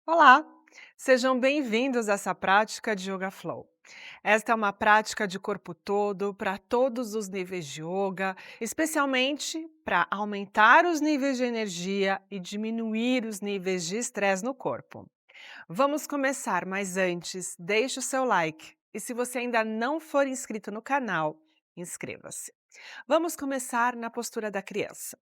Olá, sejam bem-vindos a essa prática de Yoga Flow. Esta é uma prática de corpo todo para todos os níveis de yoga, especialmente para aumentar os níveis de energia e diminuir os níveis de estresse no corpo. Vamos começar, mas antes, deixe o seu like. E se você ainda não for inscrito no canal, inscreva-se. Vamos começar na postura da criança.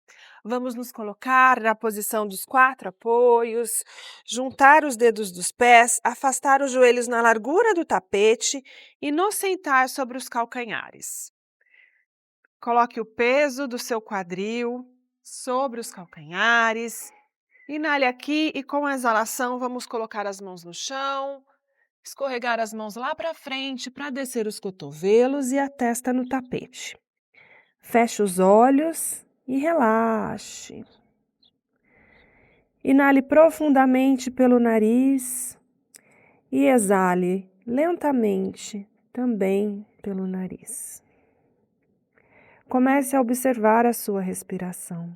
Vamos nos colocar na posição dos quatro apoios, juntar os dedos dos pés, afastar os joelhos na largura do tapete e nos sentar sobre os calcanhares. Coloque o peso do seu quadril sobre os calcanhares. Inale aqui e com a exalação vamos colocar as mãos no chão, escorregar as mãos lá para frente para descer os cotovelos e a testa no tapete. Feche os olhos e relaxe. Inale profundamente pelo nariz e exale lentamente também pelo nariz. Comece a observar a sua respiração.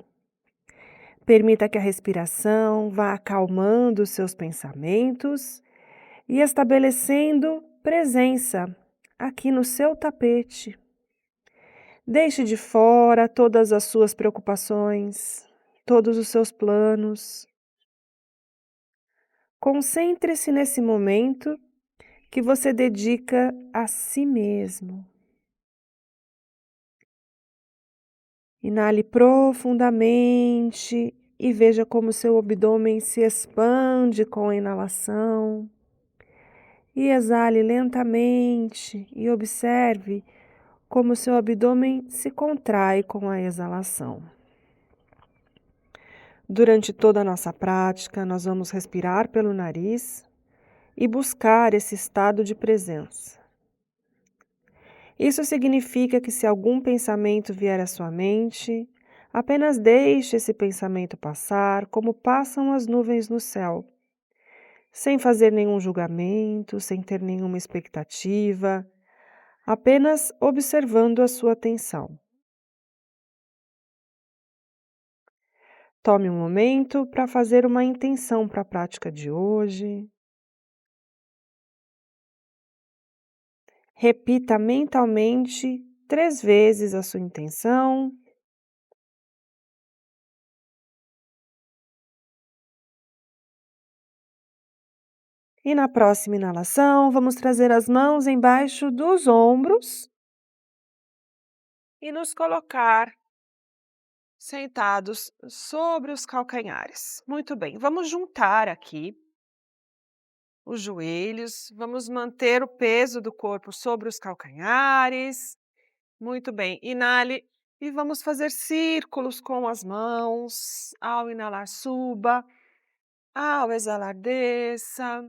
Permita que a respiração vá acalmando os seus pensamentos e estabelecendo presença aqui no seu tapete. Deixe de fora todas as suas preocupações, todos os seus planos. Concentre-se nesse momento que você dedica a si mesmo. Inale profundamente e veja como seu abdômen se expande com a inalação. E exale lentamente e observe como seu abdômen se contrai com a exalação. Durante toda a nossa prática, nós vamos respirar pelo nariz e buscar esse estado de presença. Isso significa que se algum pensamento vier à sua mente, apenas deixe esse pensamento passar como passam as nuvens no céu, sem fazer nenhum julgamento, sem ter nenhuma expectativa, apenas observando a sua atenção. Tome um momento para fazer uma intenção para a prática de hoje. Repita mentalmente 3 vezes a sua intenção. E na próxima inalação, vamos trazer as mãos embaixo dos ombros e nos colocar sentados sobre os calcanhares. Muito bem, vamos juntar aqui os joelhos, vamos manter o peso do corpo sobre os calcanhares. Muito bem, inale e vamos fazer círculos com as mãos. Ao inalar, suba, ao exalar, desça.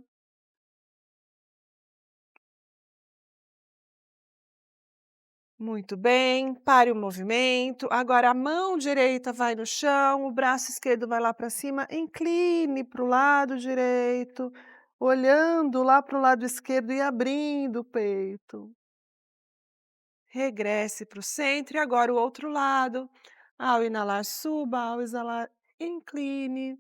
Muito bem, pare o movimento. Agora a mão direita vai no chão, o braço esquerdo vai lá para cima, incline para o lado direito, olhando lá para o lado esquerdo e abrindo o peito. Regresse para o centro e agora o outro lado. Ao inalar, suba, ao exalar, incline.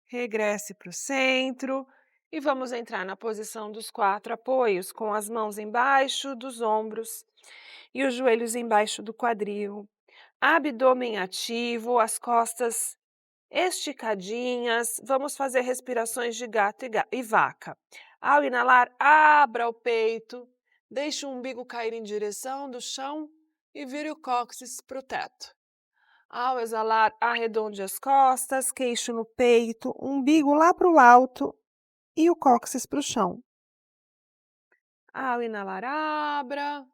Regresse para o centro e vamos entrar na posição dos quatro apoios, com as mãos embaixo dos ombros e os joelhos embaixo do quadril. Abdômen ativo, as costas esticadinhas. Vamos fazer respirações de gato e vaca. Ao inalar, abra o peito, deixe o umbigo cair em direção do chão e vire o cóccix para o teto. Ao exalar, arredonde as costas, queixo no peito, umbigo lá para o alto e o cóccix para o chão. Ao inalar, abra.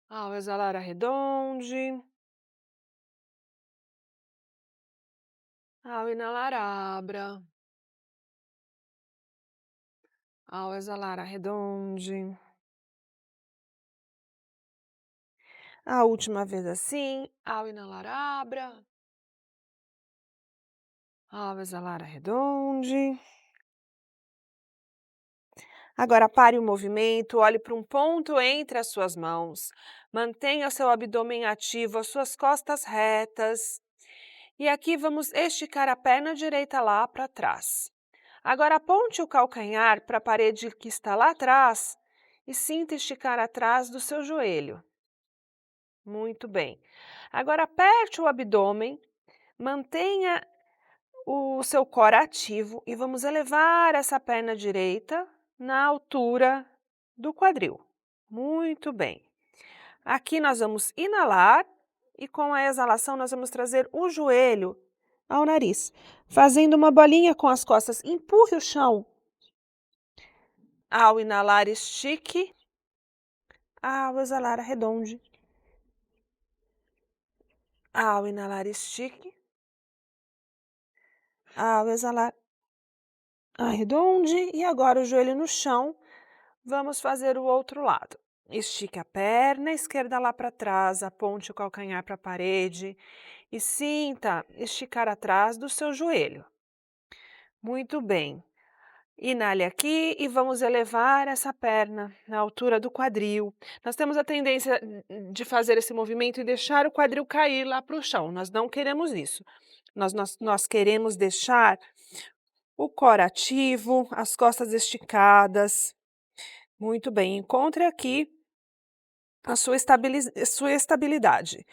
Ao exalar, arredonde. Ao inalar, abra. Ao exalar, arredonde. A última vez assim, ao inalar, abra. Ao exalar, arredonde. Agora pare o movimento, olhe para um ponto entre as suas mãos. Mantenha seu abdômen ativo, as suas costas retas. E aqui vamos esticar a perna direita lá para trás. Agora aponte o calcanhar para a parede que está lá atrás e sinta esticar atrás do seu joelho. Muito bem. Agora aperte o abdômen, mantenha o seu core ativo e vamos elevar essa perna direita na altura do quadril. Muito bem. Aqui nós vamos inalar e com a exalação nós vamos trazer o joelho ao nariz, fazendo uma bolinha com as costas. Empurre o chão. Ao inalar, estique. Ao exalar, arredonde. Ao inalar, estique. Ao exalar, arredonde. E agora o joelho no chão. Vamos fazer o outro lado. Estique a perna esquerda lá para trás, aponte o calcanhar para a parede e sinta esticar atrás do seu joelho. Muito bem. Inale aqui e vamos elevar essa perna na altura do quadril. Nós temos a tendência de fazer esse movimento e deixar o quadril cair lá para o chão. Nós não queremos isso. Nós queremos deixar o core ativo, as costas esticadas. Muito bem, encontre aqui a sua estabilidade.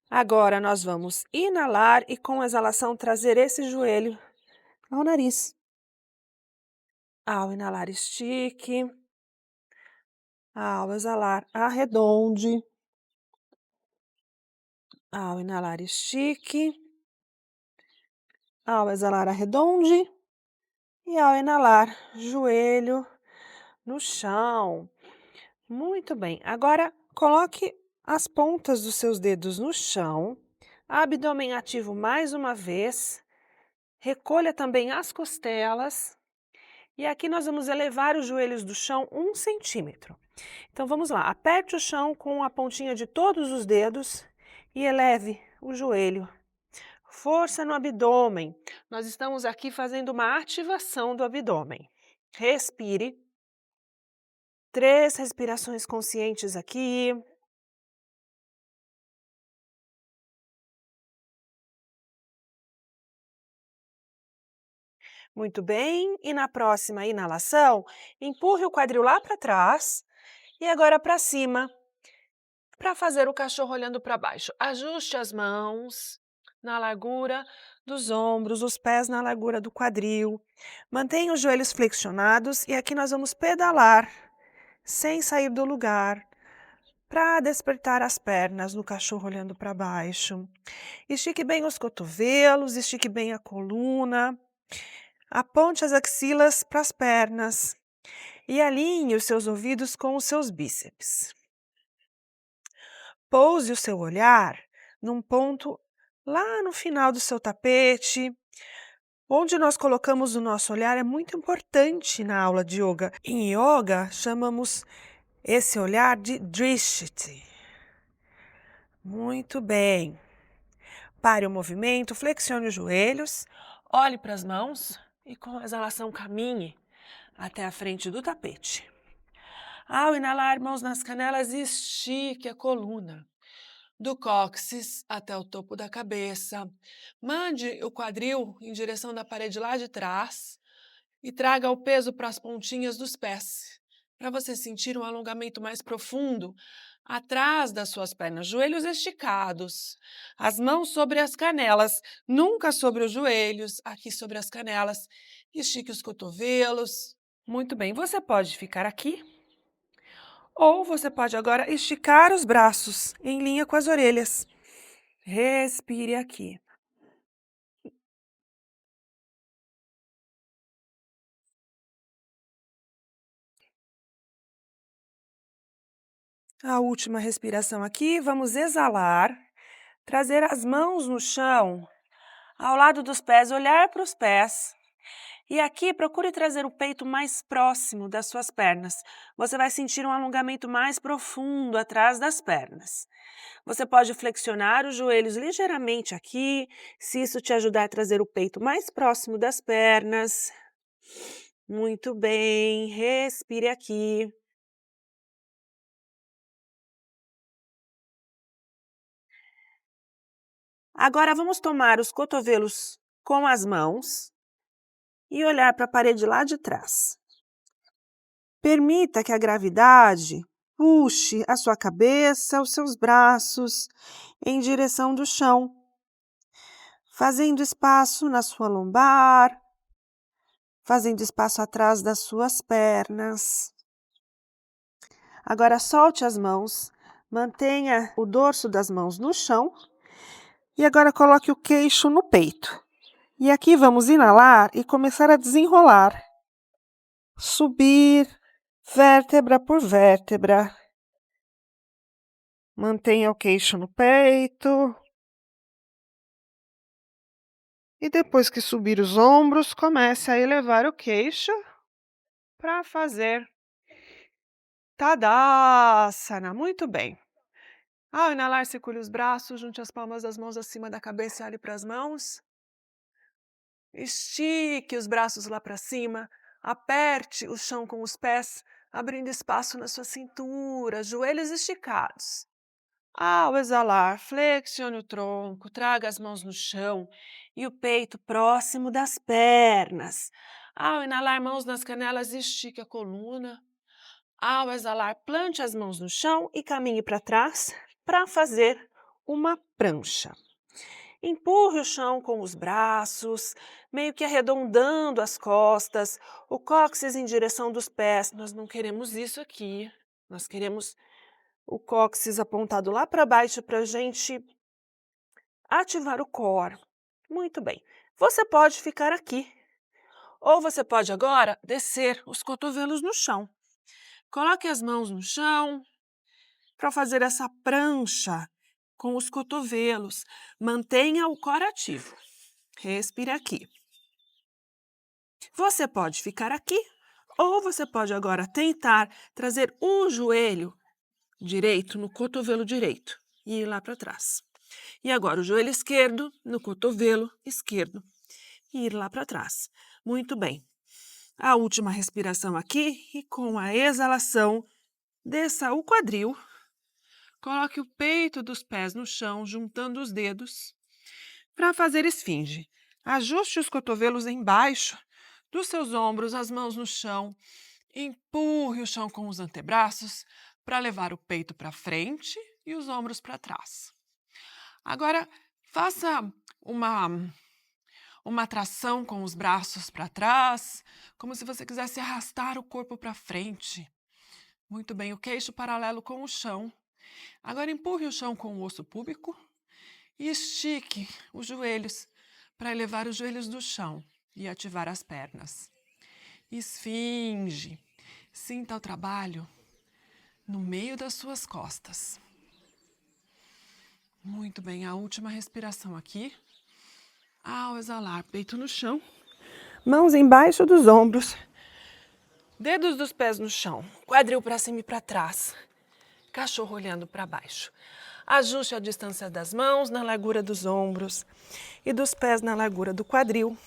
Agora nós vamos inalar e com a exalação trazer esse joelho ao nariz. Ao inalar, estique. Ao exalar, arredonde. Ao inalar, estique. Ao exalar, arredonde. E ao inalar, joelho no chão. Muito bem. Agora, coloque as pontas dos seus dedos no chão. Abdômen ativo mais uma vez. Recolha também as costelas. E aqui nós vamos elevar os joelhos do chão 1 centímetro. Então vamos lá, aperte o chão com a pontinha de todos os dedos e eleve o joelho. Força no abdômen. Nós estamos aqui fazendo uma ativação do abdômen. Respire. 3 respirações conscientes aqui. Muito bem. E na próxima inalação, empurre o quadril lá para trás e agora para cima. Para fazer o cachorro olhando para baixo, ajuste as mãos na largura dos ombros, os pés na largura do quadril. Mantenha os joelhos flexionados e aqui nós vamos pedalar sem sair do lugar para despertar as pernas no cachorro olhando para baixo. Estique bem os cotovelos, estique bem a coluna, aponte as axilas para as pernas e alinhe os seus ouvidos com os seus bíceps. Pouse o seu olhar num ponto lá no final do seu tapete. Onde nós colocamos o nosso olhar é muito importante na aula de yoga. Em yoga, chamamos esse olhar de drishti. Muito bem. Pare o movimento, flexione os joelhos, olhe para as mãos e com a exalação caminhe até a frente do tapete. Ao inalar, mãos nas canelas, estique a coluna, do cóccix até o topo da cabeça. Mande o quadril em direção da parede lá de trás e traga o peso para as pontinhas dos pés, para você sentir um alongamento mais profundo atrás das suas pernas. Joelhos esticados, as mãos sobre as canelas, nunca sobre os joelhos, aqui sobre as canelas. Estique os cotovelos. Muito bem, você pode ficar aqui. Ou você pode agora esticar os braços em linha com as orelhas. Respire aqui. A última respiração aqui, vamos exalar, trazer as mãos no chão, ao lado dos pés, olhar para os pés. E aqui procure trazer o peito mais próximo das suas pernas. Você vai sentir um alongamento mais profundo atrás das pernas. Você pode flexionar os joelhos ligeiramente aqui, se isso te ajudar a trazer o peito mais próximo das pernas. Muito bem, respire aqui. Agora vamos tomar os cotovelos com as mãos e olhar para a parede lá de trás. Permita que a gravidade puxe a sua cabeça, os seus braços em direção do chão, fazendo espaço na sua lombar, fazendo espaço atrás das suas pernas. Agora solte as mãos, mantenha o dorso das mãos no chão e agora coloque o queixo no peito. E aqui vamos inalar e começar a desenrolar. Subir vértebra por vértebra. Mantenha o queixo no peito. E depois que subir os ombros, comece a elevar o queixo para fazer Tadasana. Muito bem. Ao inalar, circule os braços, junte as palmas das mãos acima da cabeça e olhe para as mãos. Estique os braços lá para cima, aperte o chão com os pés, abrindo espaço na sua cintura, joelhos esticados. Ao exalar, flexione o tronco, traga as mãos no chão e o peito próximo das pernas. Ao inalar, mãos nas canelas, estique a coluna. Ao exalar, plante as mãos no chão e caminhe para trás para fazer uma prancha. Empurre o chão com os braços, meio que arredondando as costas, o cóccix em direção dos pés. Nós não queremos isso aqui. Nós queremos o cóccix apontado lá para baixo para a gente ativar o core. Muito bem. Você pode ficar aqui. Ou você pode agora descer os cotovelos no chão. Coloque as mãos no chão para fazer essa prancha com os cotovelos. Mantenha o core ativo. Respire aqui. Você pode ficar aqui ou você pode agora tentar trazer o joelho direito no cotovelo direito e ir lá para trás. E agora o joelho esquerdo no cotovelo esquerdo e ir lá para trás. Muito bem. A última respiração aqui e com a exalação, desça o quadril. Coloque o peito dos pés no chão, juntando os dedos para fazer esfinge. Ajuste os cotovelos embaixo dos seus ombros, as mãos no chão. Empurre o chão com os antebraços para levar o peito para frente e os ombros para trás. Agora, faça uma tração com os braços para trás, como se você quisesse arrastar o corpo para frente. Muito bem, o queixo paralelo com o chão. Agora, empurre o chão com o osso púbico e estique os joelhos para elevar os joelhos do chão e ativar as pernas. Esfinge. Sinta o trabalho no meio das suas costas. Muito bem, a última respiração aqui. Ao exalar, peito no chão, mãos embaixo dos ombros, dedos dos pés no chão, quadril para cima e para trás, cachorro olhando para baixo. Ajuste a distância das mãos na largura dos ombros e dos pés na largura do quadril.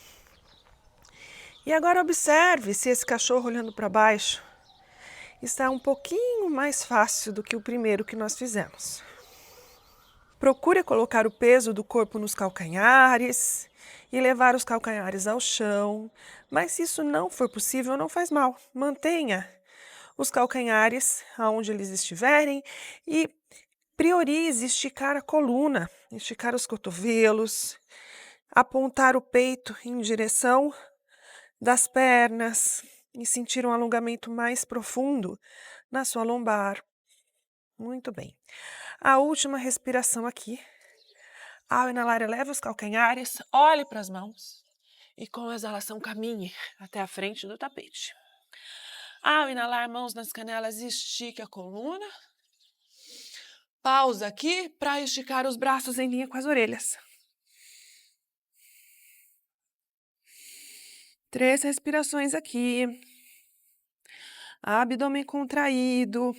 E agora observe se esse cachorro olhando para baixo está um pouquinho mais fácil do que o primeiro que nós fizemos. Procure colocar o peso do corpo nos calcanhares e levar os calcanhares ao chão, mas se isso não for possível, não faz mal. Mantenha os calcanhares aonde eles estiverem e priorize esticar a coluna, esticar os cotovelos, apontar o peito em direção das pernas e sentir um alongamento mais profundo na sua lombar. Muito bem. A última respiração aqui. Ao inalar, eleve os calcanhares, olhe para as mãos e com a exalação caminhe até a frente do tapete. Ao inalar, mãos nas canelas, estique a coluna. Pausa aqui para esticar os braços em linha com as orelhas. 3 respirações aqui. Abdômen contraído.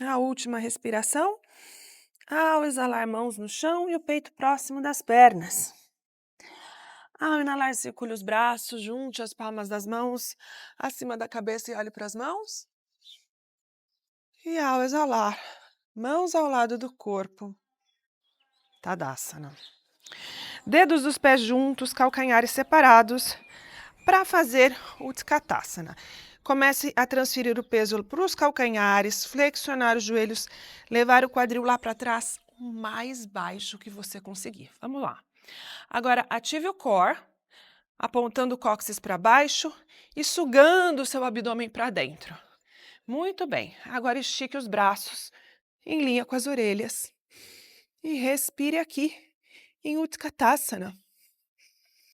A última respiração. Ao exalar, mãos no chão e o peito próximo das pernas. Ao inalar, circule os braços, junte as palmas das mãos acima da cabeça e olhe para as mãos. E ao exalar, mãos ao lado do corpo. Tadasana. Dedos dos pés juntos, calcanhares separados, para fazer o Utkatasana. Comece a transferir o peso para os calcanhares, flexionar os joelhos, levar o quadril lá para trás, o mais baixo que você conseguir. Vamos lá. Agora, ative o core, apontando o cóccix para baixo e sugando o seu abdômen para dentro. Muito bem. Agora estique os braços em linha com as orelhas. E respire aqui, em Utkatasana.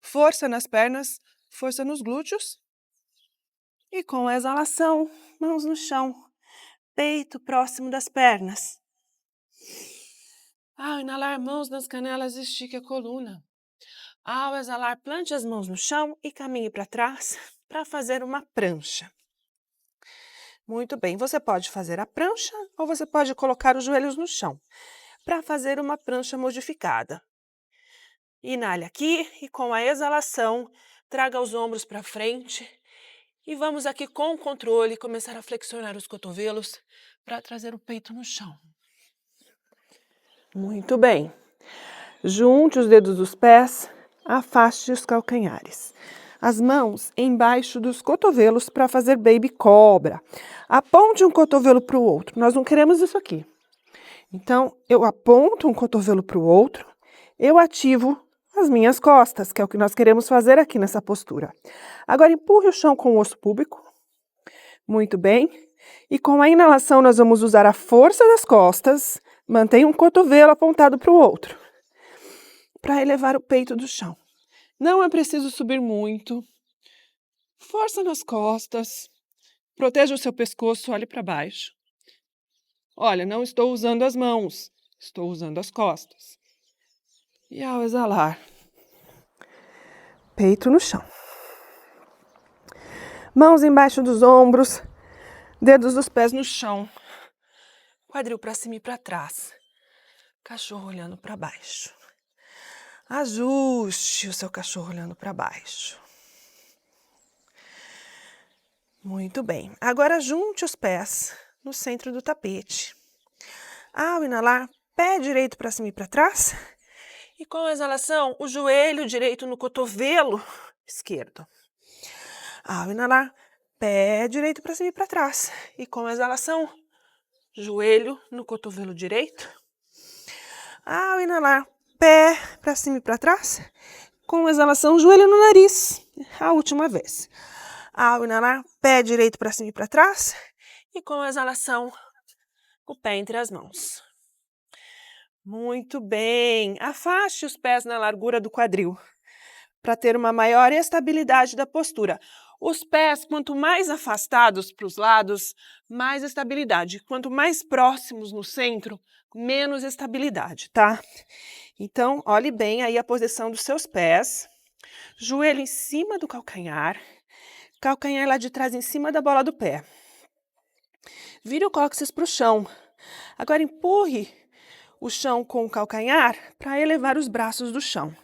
Força nas pernas, força nos glúteos. E com a exalação, mãos no chão, peito próximo das pernas. Ao inalar, mãos nas canelas, estique a coluna. Ao exalar, plante as mãos no chão e caminhe para trás para fazer uma prancha. Muito bem, você pode fazer a prancha ou você pode colocar os joelhos no chão para fazer uma prancha modificada. Inale aqui e com a exalação, traga os ombros para frente. E vamos aqui com o controle começar a flexionar os cotovelos para trazer o peito no chão. Muito bem. Junte os dedos dos pés, afaste os calcanhares. As mãos embaixo dos cotovelos para fazer baby cobra. Aponte um cotovelo para o outro. Nós não queremos isso aqui. Então, eu aponto um cotovelo para o outro, eu ativo as minhas costas, que é o que nós queremos fazer aqui nessa postura. Agora, empurre o chão com o osso púbico. Muito bem. E com a inalação, nós vamos usar a força das costas. Mantenha um cotovelo apontado para o outro, para elevar o peito do chão. Não é preciso subir muito. Força nas costas. Proteja o seu pescoço, olhe para baixo. Olha, não estou usando as mãos, estou usando as costas. E ao exalar, peito no chão. Mãos embaixo dos ombros, dedos dos pés no chão. Quadril para cima e para trás. Cachorro olhando para baixo. Ajuste o seu cachorro olhando para baixo. Muito bem. Agora junte os pés no centro do tapete. Ao inalar, pé direito para cima e para trás. E com a exalação, o joelho direito no cotovelo esquerdo. Ao inalar, pé direito para cima e para trás. E com a exalação, joelho no cotovelo direito. Ao inalar, pé para cima e para trás. Com a exalação, joelho no nariz. A última vez. Ao inalar, pé direito para cima e para trás. E com a exalação, o pé entre as mãos. Muito bem. Afaste os pés na largura do quadril para ter uma maior estabilidade da postura. Os pés, quanto mais afastados para os lados, mais estabilidade. Quanto mais próximos no centro, menos estabilidade, tá? Então, olhe bem aí a posição dos seus pés. Joelho em cima do calcanhar. Calcanhar lá de trás em cima da bola do pé. Vire o cóccix para o chão. Agora empurre o chão com o calcanhar para elevar os braços do chão.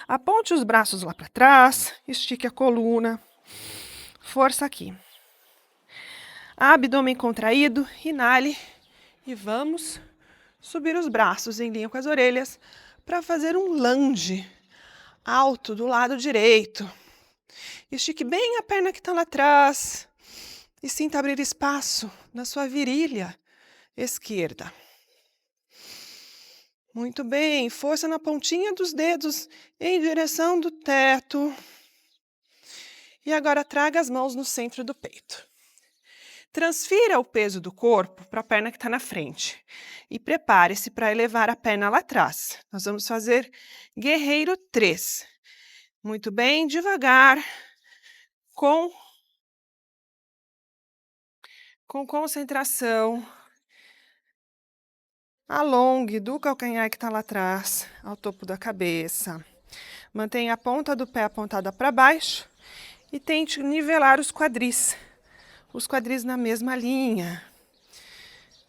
Aponte os braços lá para trás, estique a coluna. Força aqui. Abdômen contraído, inale e vamos subir os braços em linha com as orelhas para fazer um lunge alto do lado direito. Estique bem a perna que está lá atrás e sinta abrir espaço na sua virilha esquerda. Muito bem, força na pontinha dos dedos em direção do teto. E agora traga as mãos no centro do peito. Transfira o peso do corpo para a perna que está na frente. E prepare-se para elevar a perna lá atrás. Nós vamos fazer guerreiro 3. Muito bem, devagar, com concentração. Alongue do calcanhar que está lá atrás, ao topo da cabeça. Mantenha a ponta do pé apontada para baixo e tente nivelar os quadris. Os quadris na mesma linha.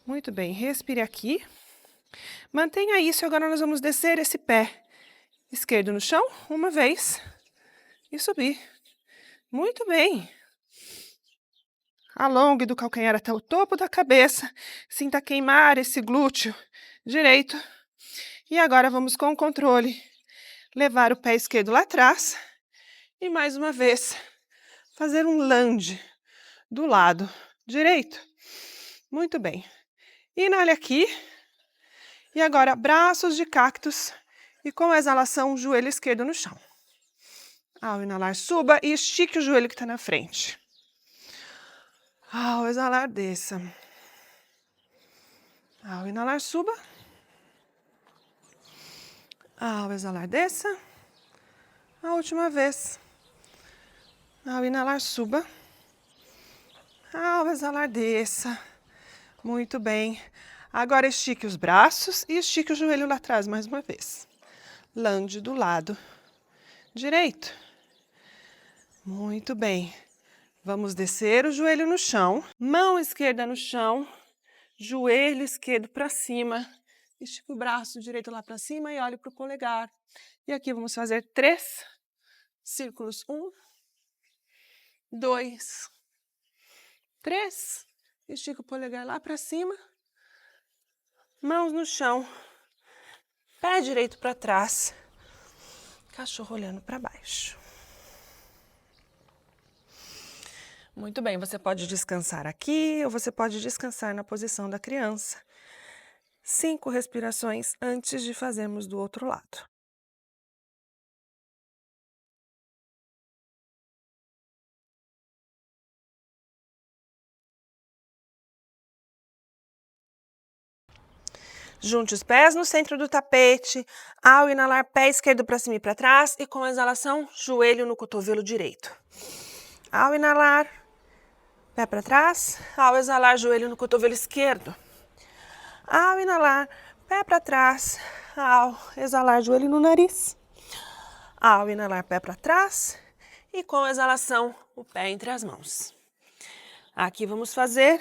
Muito bem, respire aqui. Mantenha isso e agora nós vamos descer esse pé esquerdo no chão, uma vez. e subir. Muito bem. Alongue do calcanhar até o topo da cabeça. Sinta queimar esse glúteo direito. E agora vamos com o controle levar o pé esquerdo lá atrás e mais uma vez fazer um lunge do lado direito. Muito bem. Inale aqui. E agora braços de cactus e com a exalação joelho esquerdo no chão. Ao inalar, suba e estique o joelho que está na frente. Ao exalar, desça. Ao inalar, suba. Ao exalar, desça. A última vez. Ao inalar, suba. Ao exalar, desça. Muito bem. Agora estique os braços e estique o joelho lá atrás mais uma vez. Lunge do lado direito. Muito bem. Vamos descer o joelho no chão. Mão esquerda no chão. Joelho esquerdo para cima. Estica o braço direito lá para cima e olhe para o polegar. E aqui vamos fazer 3 círculos. 1, 2, 3. Estica o polegar lá para cima. Mãos no chão. Pé direito para trás. Cachorro olhando para baixo. Muito bem, você pode descansar aqui ou você pode descansar na posição da criança. 5 respirações antes de fazermos do outro lado. Junte os pés no centro do tapete. Ao inalar, pé esquerdo para cima e para trás. E com a exalação, joelho no cotovelo direito. Ao inalar, pé para trás. Ao exalar, joelho no cotovelo esquerdo. Ao inalar, pé para trás. Ao exalar, joelho no nariz. Ao inalar, pé para trás. E com a exalação, o pé entre as mãos. Aqui vamos fazer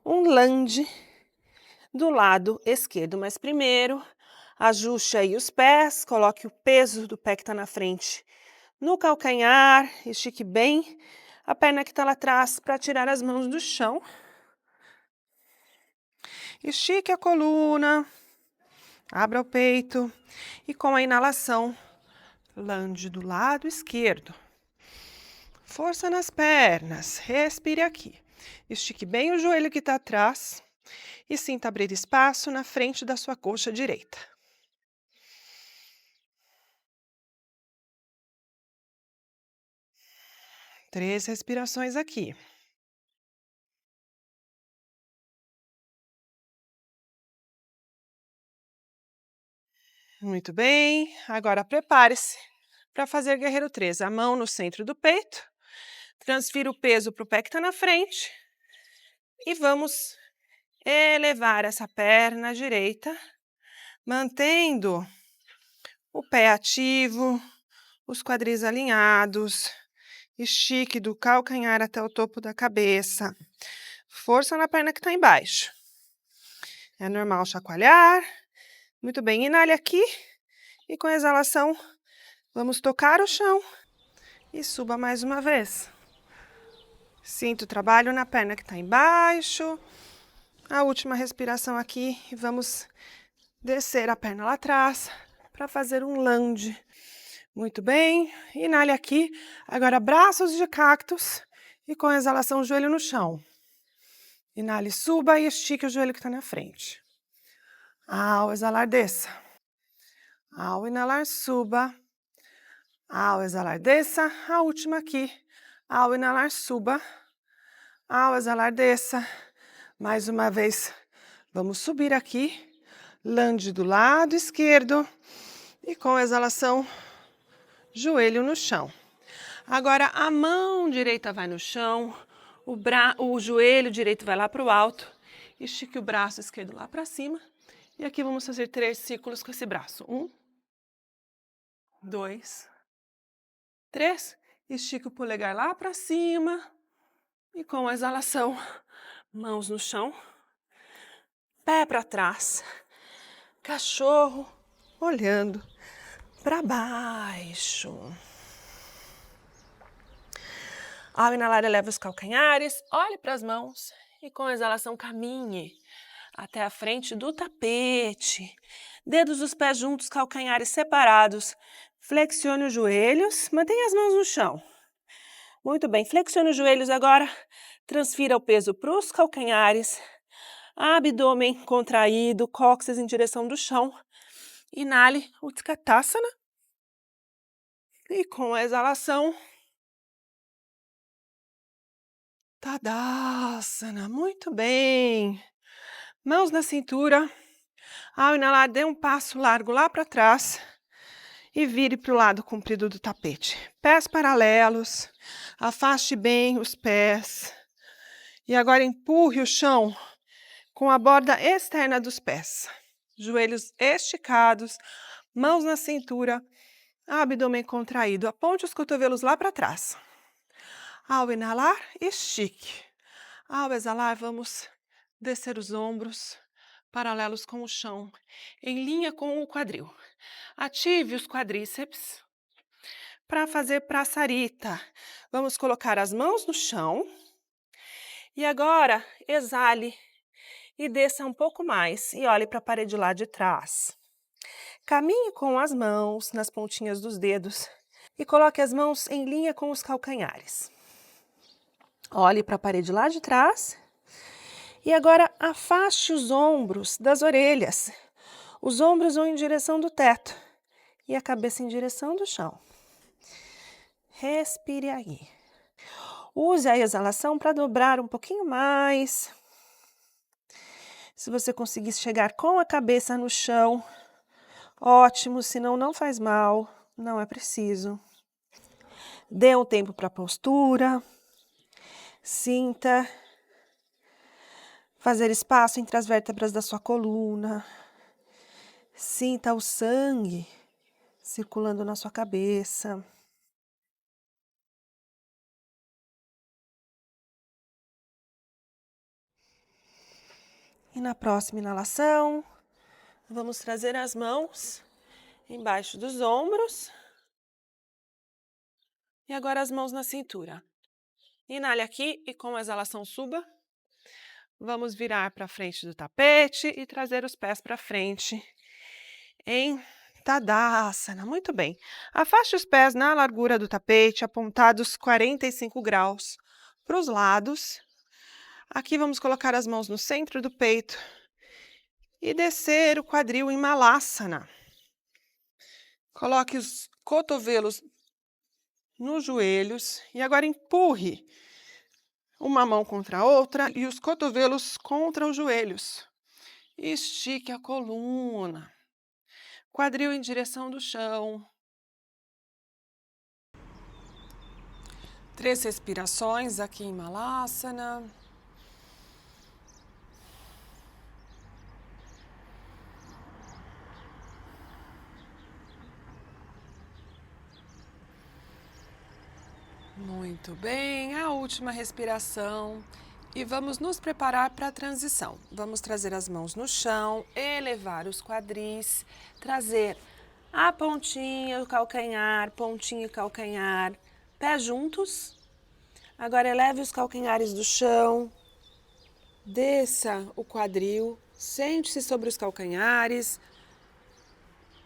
um lunge do lado esquerdo. Mas primeiro, ajuste aí os pés, coloque o peso do pé que está na frente no calcanhar, estique bem a perna que está lá atrás para tirar as mãos do chão. Estique a coluna, abra o peito e com a inalação, lunge do lado esquerdo. Força nas pernas, respire aqui. Estique bem o joelho que está atrás e sinta abrir espaço na frente da sua coxa direita. Três respirações aqui. Muito bem, agora prepare-se para fazer guerreiro 3. A mão no centro do peito, transfira o peso para o pé que está na frente e vamos elevar essa perna direita, mantendo o pé ativo, os quadris alinhados, estique do calcanhar até o topo da cabeça, força na perna que está embaixo. É normal chacoalhar. Muito bem, inale aqui e com a exalação vamos tocar o chão e suba mais uma vez. Sinta o trabalho na perna que está embaixo. A última respiração aqui e vamos descer a perna lá atrás para fazer um lunge. Muito bem, inale aqui. Agora braços de cactus e com a exalação joelho no chão. Inale, suba e estique o joelho que está na frente. Ao exalar, desça. Ao inalar, suba. Ao exalar, desça. A última aqui. Ao inalar, suba. Ao exalar, desça. Mais uma vez, vamos subir aqui. Lunge do lado esquerdo. E com a exalação, joelho no chão. Agora, a mão direita vai no chão. O joelho direito vai lá para o alto. Estique o braço esquerdo lá para cima. E aqui vamos fazer 3 círculos com esse braço. 1, 2, 3. Estique o polegar lá para cima. E com a exalação, mãos no chão. Pé para trás. Cachorro olhando para baixo. Ao inalar, eleve os calcanhares, olhe para as mãos e com a exalação caminhe até a frente do tapete. Dedos dos pés juntos, calcanhares separados. Flexione os joelhos, mantenha as mãos no chão. Muito bem, flexione os joelhos agora. Transfira o peso para os calcanhares. Abdômen contraído, cóccix em direção do chão. Inale, Utkatasana. E com a exalação, Tadasana. Muito bem. Mãos na cintura. Ao inalar, dê um passo largo lá para trás e vire para o lado comprido do tapete. Pés paralelos, afaste bem os pés. E agora empurre o chão com a borda externa dos pés. Joelhos esticados, mãos na cintura, abdômen contraído. Aponte os cotovelos lá para trás. Ao inalar, estique. Ao exalar, vamos descer os ombros paralelos com o chão, em linha com o quadril. Ative os quadríceps para fazer prasarita. Vamos colocar as mãos no chão e agora exale e desça um pouco mais e olhe para a parede lá de trás. Caminhe com as mãos nas pontinhas dos dedos e coloque as mãos em linha com os calcanhares. Olhe para a parede lá de trás. E agora afaste os ombros das orelhas. Os ombros vão em direção do teto e a cabeça em direção do chão. Respire aí. Use a exalação para dobrar um pouquinho mais. Se você conseguir chegar com a cabeça no chão, ótimo, senão não faz mal, não é preciso. Dê um tempo para a postura. Sinta fazer espaço entre as vértebras da sua coluna. Sinta o sangue circulando na sua cabeça. E na próxima inalação, vamos trazer as mãos embaixo dos ombros. E agora as mãos na cintura. Inale aqui e com a exalação suba. Vamos virar para frente do tapete e trazer os pés para frente em Tadasana. Muito bem. Afaste os pés na largura do tapete, apontados 45 graus para os lados. Aqui vamos colocar as mãos no centro do peito e descer o quadril em Malasana. Coloque os cotovelos nos joelhos e agora empurre uma mão contra a outra e os cotovelos contra os joelhos. Estique a coluna. Quadril em direção do chão. 3 respirações aqui em Malasana. Muito bem, a última respiração e vamos nos preparar para a transição. Vamos trazer as mãos no chão, elevar os quadris, trazer a pontinha, o calcanhar, pontinha e calcanhar, pés juntos. Agora eleve os calcanhares do chão, desça o quadril, sente-se sobre os calcanhares.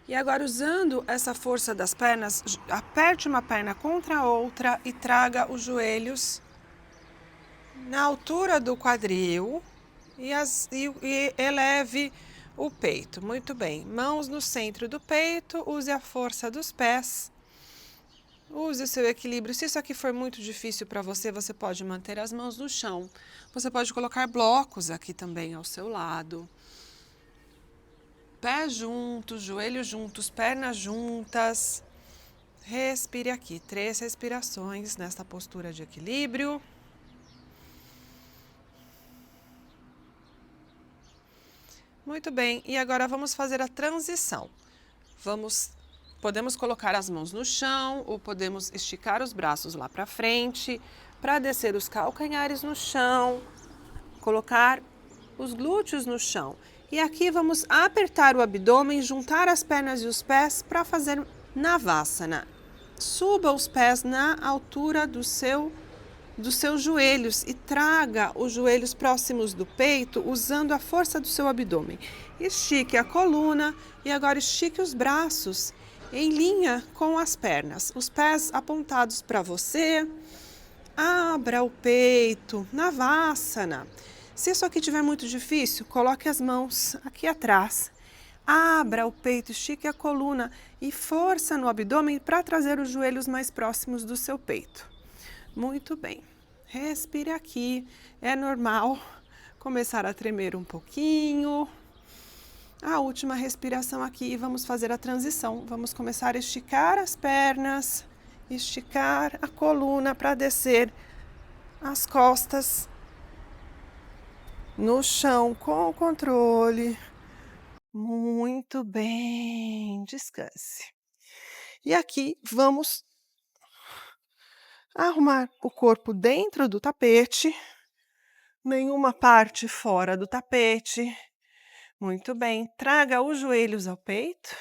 E agora, usando essa força das pernas, aperte uma perna contra a outra e traga os joelhos na altura do quadril e eleve o peito. Muito bem. Mãos no centro do peito, use a força dos pés, use o seu equilíbrio. Se isso aqui for muito difícil para você, você pode manter as mãos no chão. Você pode colocar blocos aqui também ao seu lado. Pés juntos, joelhos juntos, pernas juntas. Respire aqui, 3 respirações nesta postura de equilíbrio. Muito bem, e agora vamos fazer a transição. Podemos colocar as mãos no chão ou podemos esticar os braços lá para frente para descer os calcanhares no chão, colocar os glúteos no chão. E aqui vamos apertar o abdômen, juntar as pernas e os pés para fazer Navasana. Suba os pés na altura do seu dos seus joelhos e traga os joelhos próximos do peito usando a força do seu abdômen. Estique a coluna e agora estique os braços em linha com as pernas, os pés apontados para você. Abra o peito, Navasana. Se isso aqui estiver muito difícil, coloque as mãos aqui atrás. Abra o peito, estique a coluna e força no abdômen para trazer os joelhos mais próximos do seu peito. Muito bem. Respire aqui. É normal começar a tremer um pouquinho. A última respiração aqui e vamos fazer a transição. Vamos começar a esticar as pernas, esticar a coluna para descer as costas no chão com controle. Muito bem, descanse. E aqui vamos arrumar o corpo dentro do tapete, nenhuma parte fora do tapete. Muito bem, traga os joelhos ao peito,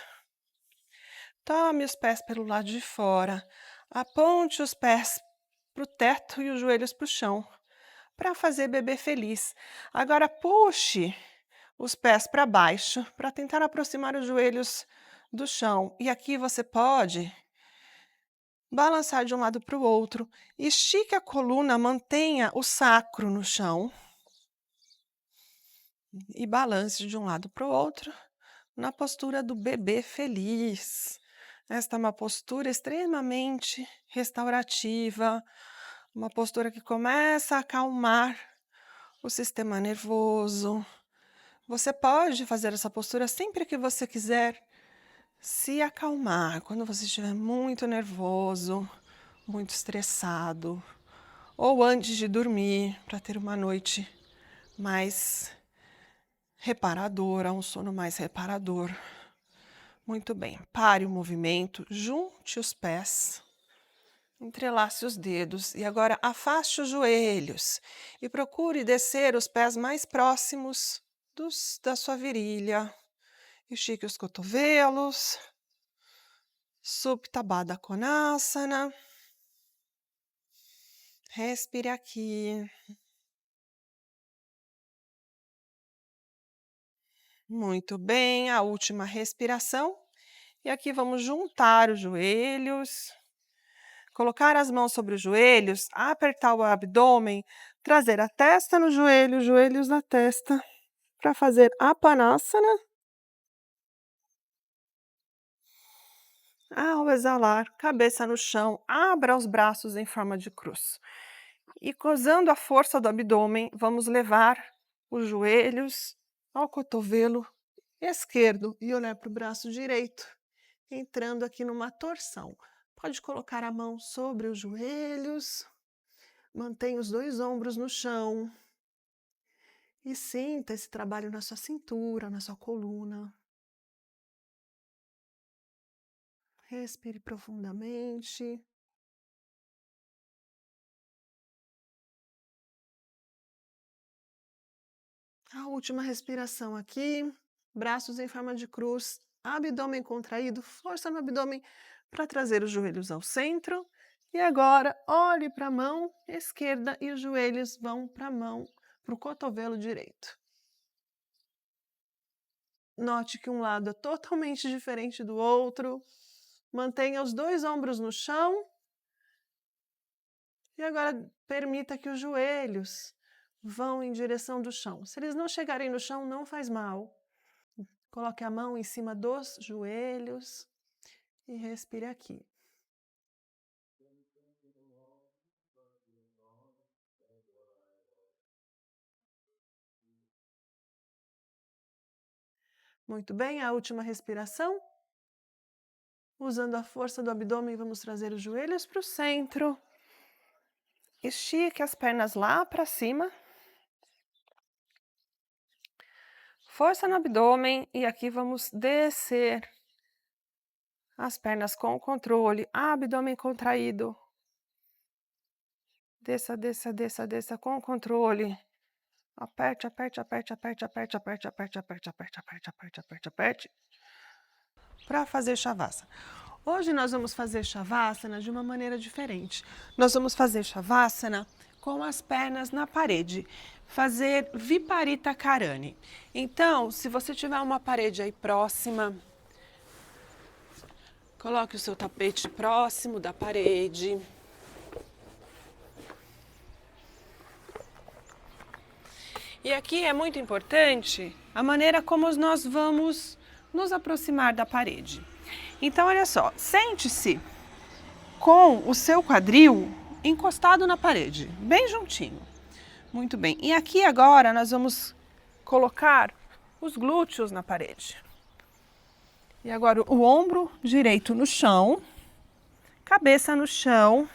tome os pés pelo lado de fora, aponte os pés para o teto e os joelhos para o chão, para fazer bebê feliz. Agora puxe os pés para baixo, para tentar aproximar os joelhos do chão. E aqui você pode balançar de um lado para o outro. Estique a coluna, mantenha o sacro no chão. E balance de um lado para o outro, na postura do bebê feliz. Esta é uma postura extremamente restaurativa, uma postura que começa a acalmar o sistema nervoso. Você pode fazer essa postura sempre que você quiser se acalmar, quando você estiver muito nervoso, muito estressado, ou antes de dormir, para ter uma noite mais reparadora, um sono mais reparador. Muito bem, pare o movimento, junte os pés, entrelace os dedos e agora afaste os joelhos e procure descer os pés mais próximos da sua virilha. Estique os cotovelos, Supta Baddha Konasana. Respire aqui. Muito bem, a última respiração. E aqui vamos juntar os joelhos, colocar as mãos sobre os joelhos, apertar o abdômen, trazer a testa no joelho, os joelhos na testa, para fazer Apanasana. Ao exalar, cabeça no chão, abra os braços em forma de cruz. E usando a força do abdômen, vamos levar os joelhos ao cotovelo esquerdo e olhar para o braço direito, entrando aqui numa torção. Pode colocar a mão sobre os joelhos, mantenha os dois ombros no chão e sinta esse trabalho na sua cintura, na sua coluna. Respire profundamente. A última respiração aqui, braços em forma de cruz, abdômen contraído, força no abdômen para trazer os joelhos ao centro. E agora, olhe para a mão esquerda e os joelhos vão para a mão, para o cotovelo direito. Note que um lado é totalmente diferente do outro. Mantenha os dois ombros no chão. E agora permita que os joelhos vão em direção do chão. Se eles não chegarem no chão, não faz mal. Coloque a mão em cima dos joelhos e respire aqui. Muito bem, a última respiração. Usando a força do abdômen, vamos trazer os joelhos para o centro. Estique as pernas lá para cima. Força no abdômen e aqui vamos descer as pernas com controle, abdômen contraído. Desça, desça, desça, desça com controle. Aperte, aperte, aperte, aperte, aperte, aperte, aperte, aperte, aperte, aperte, aperte, aperte, aperte. Para fazer Shavasana. Hoje nós vamos fazer Shavasana de uma maneira diferente. Nós vamos fazer Shavasana com as pernas na parede, fazer Viparita Karani. Então, se você tiver uma parede aí próxima, coloque o seu tapete próximo da parede. E aqui é muito importante a maneira como nós vamos nos aproximar da parede. Então, olha só, sente-se com o seu quadril encostado na parede, bem juntinho. Muito bem. E aqui agora nós vamos colocar os glúteos na parede. E agora o ombro direito no chão, cabeça no chão.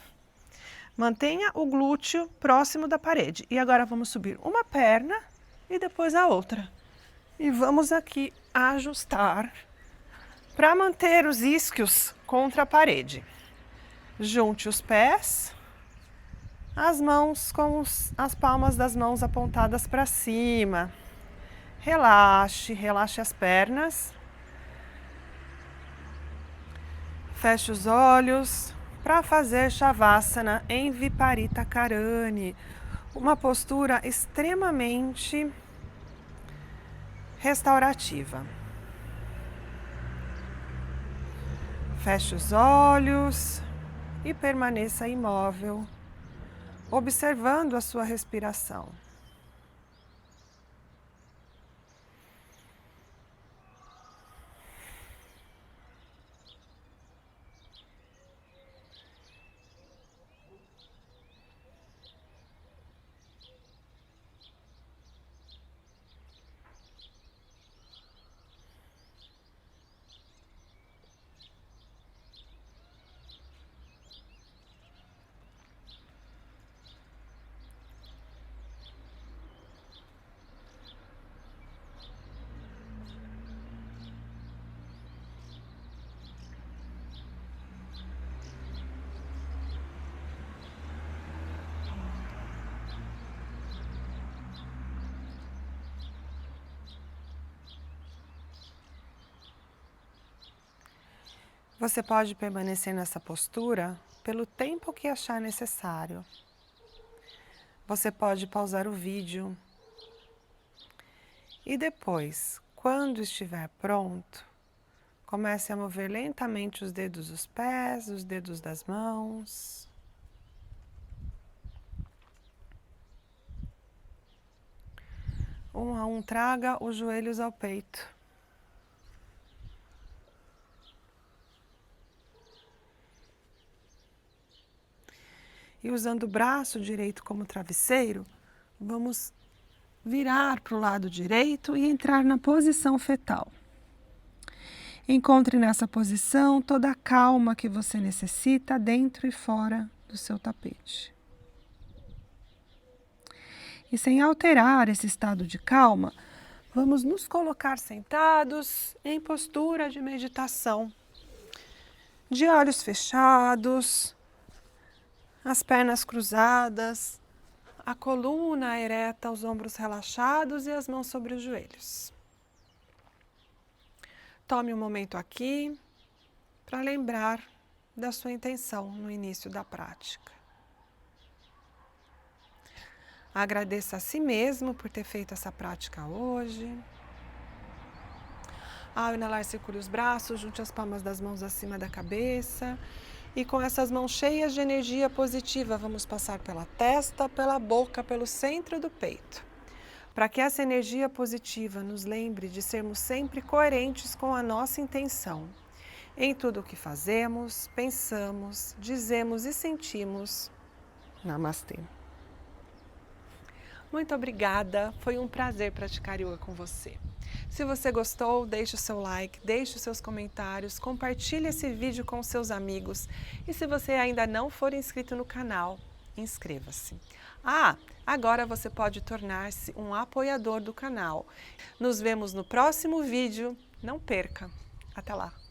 Mantenha o glúteo próximo da parede. E agora vamos subir uma perna e depois a outra. E vamos aqui ajustar para manter os isquios contra a parede. Junte os pés, as mãos com as palmas das mãos apontadas para cima. Relaxe, relaxe as pernas. Feche os olhos para fazer Shavasana em Viparita Karani, uma postura extremamente restaurativa. Feche os olhos e permaneça imóvel, observando a sua respiração. Você pode permanecer nessa postura pelo tempo que achar necessário. Você pode pausar o vídeo e depois, quando estiver pronto, comece a mover lentamente os dedos dos pés, os dedos das mãos. Um a um, traga os joelhos ao peito. E usando o braço direito como travesseiro, vamos virar para o lado direito e entrar na posição fetal. Encontre nessa posição toda a calma que você necessita dentro e fora do seu tapete. E sem alterar esse estado de calma, vamos nos colocar sentados em postura de meditação, de olhos fechados, as pernas cruzadas, a coluna ereta, os ombros relaxados e as mãos sobre os joelhos. Tome um momento aqui para lembrar da sua intenção no início da prática. Agradeça a si mesmo por ter feito essa prática hoje. Ao inalar, circule os braços, junte as palmas das mãos acima da cabeça. E com essas mãos cheias de energia positiva, vamos passar pela testa, pela boca, pelo centro do peito. Para que essa energia positiva nos lembre de sermos sempre coerentes com a nossa intenção. Em tudo o que fazemos, pensamos, dizemos e sentimos. Namastê. Muito obrigada, foi um prazer praticar yoga com você. Se você gostou, deixe o seu like, deixe os seus comentários, compartilhe esse vídeo com seus amigos e se você ainda não for inscrito no canal, inscreva-se. Agora você pode tornar-se um apoiador do canal. Nos vemos no próximo vídeo, não perca! Até lá!